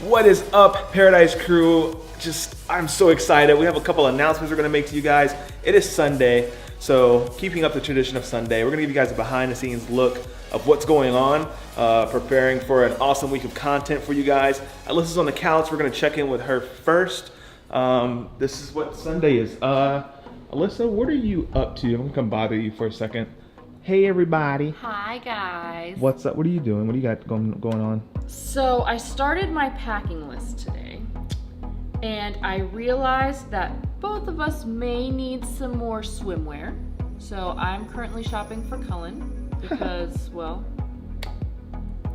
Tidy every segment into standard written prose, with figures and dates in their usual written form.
What is up, Paradise Crew? I'm so excited. We have a couple announcements we're gonna make to you guys. It is Sunday, so keeping up the tradition of Sunday, we're gonna give you guys a behind the scenes look of what's going on, preparing for an awesome week of content for you guys. Alyssa's on the couch. We're gonna check in with her first. This is what Sunday is. Alyssa, what are you up to? I'm gonna come bother you for a second. Hey everybody. Hi guys. What's up? What are you doing? What do you got going on? So I started my packing list today and I realized that both of us may need some more swimwear. So I'm currently shopping for Cullen because, well,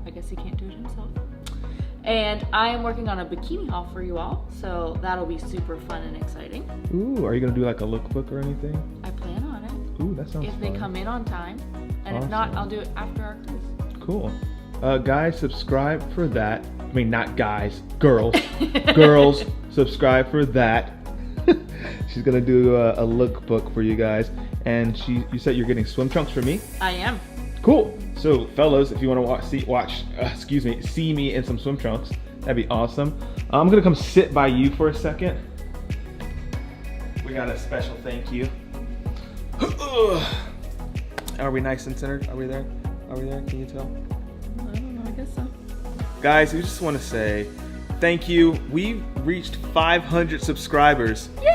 I guess he can't do it himself. And I am working on a bikini haul for you all, so that'll be super fun and exciting. Ooh, are you gonna do like a lookbook or anything? I plan on it. Ooh, that sounds If fun. they come in on time, and Awesome. if not, I'll do it after our cruise. Cool. Guys, subscribe for that. I mean, not guys, girls. Girls, subscribe for that. She's gonna do a lookbook for you guys. And you said you're getting swim trunks for me? I am. Cool. So, fellas, if you want to see me in some swim trunks, that'd be awesome. I'm gonna come sit by you for a second. We got a special thank you. Are we nice and centered? Are we there? Are we there? Can you tell? I don't know, I guess so. Guys, we just want to say thank you. We've reached 500 subscribers. Yay!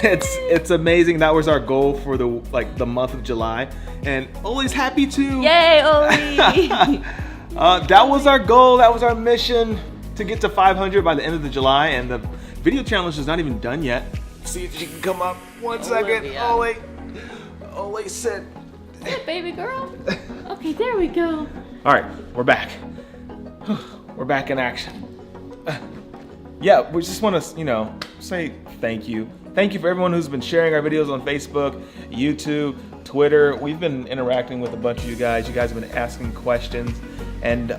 It's amazing. That was our goal for the month of July, and Oli's happy too. Yay, Oli! That was our goal. That was our mission to get to 500 by the end of the July, and the video challenge is not even done yet. See if she can come up. One second, Oli said. Hey, baby girl. Okay, there we go. All right, we're back. We're back in action. Yeah, we just want to, say thank you. Thank you for everyone who's been sharing our videos on Facebook, YouTube, Twitter. We've been interacting with a bunch of you guys. You guys have been asking questions, and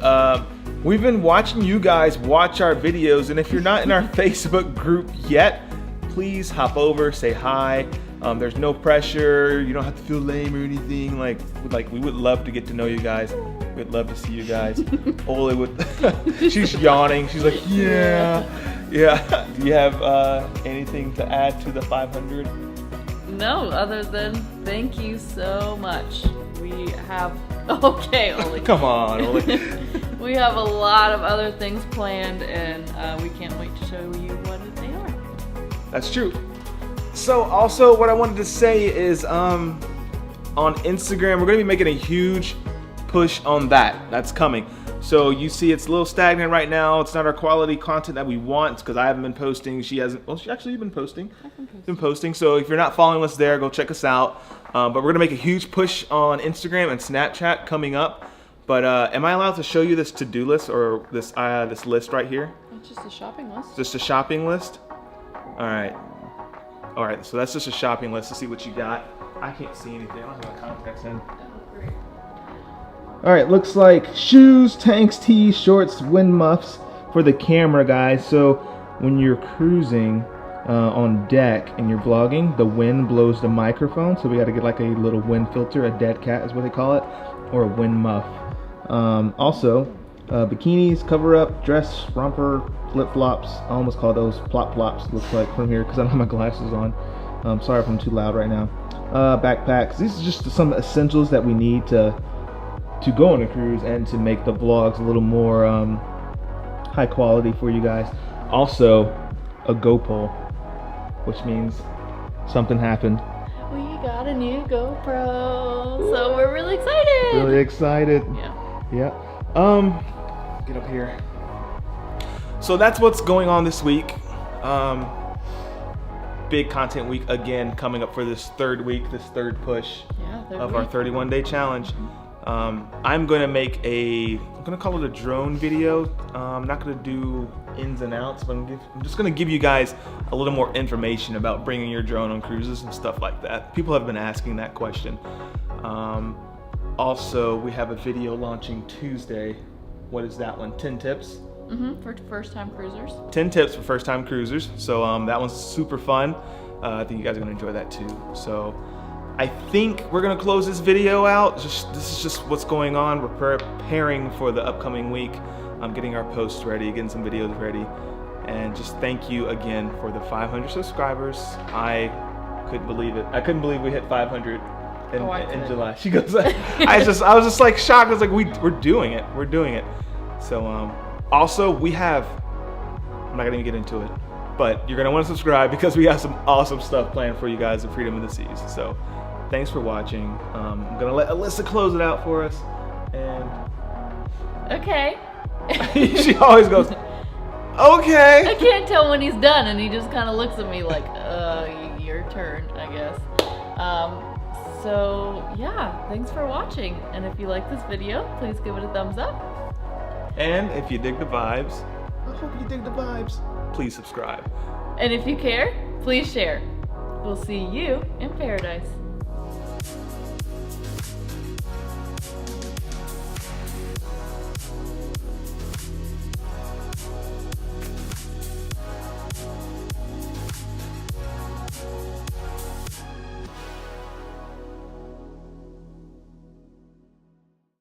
we've been watching you guys watch our videos. And if you're not in our Facebook group yet, please hop over, say hi. There's no pressure. You don't have to feel lame or anything. Like we would love to get to know you guys. We'd love to see you guys. Oli would. She's yawning. She's like, yeah. Do you have anything to add to the 500? No, other than thank you so much. We have. Okay, Oli. Come on, Oli. We have a lot of other things planned, and we can't wait to show you what they are. That's true. So also what I wanted to say is on Instagram, we're going to be making a huge push on that. That's coming. So you see it's a little stagnant right now. It's not our quality content that we want because I haven't been posting. She hasn't. Well, she actually been posting. Been posting. So if you're not following us there, go check us out. But we're going to make a huge push on Instagram and Snapchat coming up. But am I allowed to show you this to-do list or this list right here? It's just a shopping list. Just a shopping list? All right, so that's just a shopping list to see what you got. I can't see anything. I don't have my contacts in. Oh, great. All right, looks like shoes, tanks, tees, shorts, wind muffs for the camera, guys. So when you're cruising on deck and you're vlogging, the wind blows the microphone. So we got to get like a little wind filter, a dead cat is what they call it, or a wind muff. Also, bikinis, cover up, dress, romper, flip-flops. I almost call those plop-plops, looks like from here, because I don't have my glasses on. Sorry if I'm too loud right now. Backpacks. These are just some essentials that we need to go on a cruise and to make the vlogs a little more high quality for you guys. Also, a GoPro, which means something happened. We got a new GoPro, so we're really excited. Really excited. Yeah. Get up here. So that's what's going on this week. Big content week again coming up for this third push of our 31-day challenge. I'm gonna I'm gonna call it a drone video. I'm not gonna do ins and outs, but I'm just gonna give you guys a little more information about bringing your drone on cruises and stuff like that. People have been asking that question. Also, we have a video launching Tuesday. What is that one? 10 tips? For first-time cruisers. 10 tips for first-time cruisers. So that one's super fun. I think you guys are gonna enjoy that too. So I think we're gonna close this video out. This is just what's going on. We're preparing for the upcoming week. getting our posts ready, getting some videos ready. And just thank you again for the 500 subscribers. I couldn't believe it. I couldn't believe we hit 500 in July. She goes, I was just like shocked. I was like, we're doing it. We're doing it. So also we have, I'm not gonna even get into it, but you're gonna want to subscribe because we have some awesome stuff planned for you guys at Freedom of the Seas. So thanks for watching. I'm gonna let Alyssa close it out for us. And okay. She always goes, okay. I can't tell when he's done, and he just kind of looks at me like, your turn, I guess. So yeah, thanks for watching. And if you like this video, please give it a thumbs up. And if you dig the vibes, I hope you dig the vibes, please subscribe. And if you care, please share. We'll see you in paradise.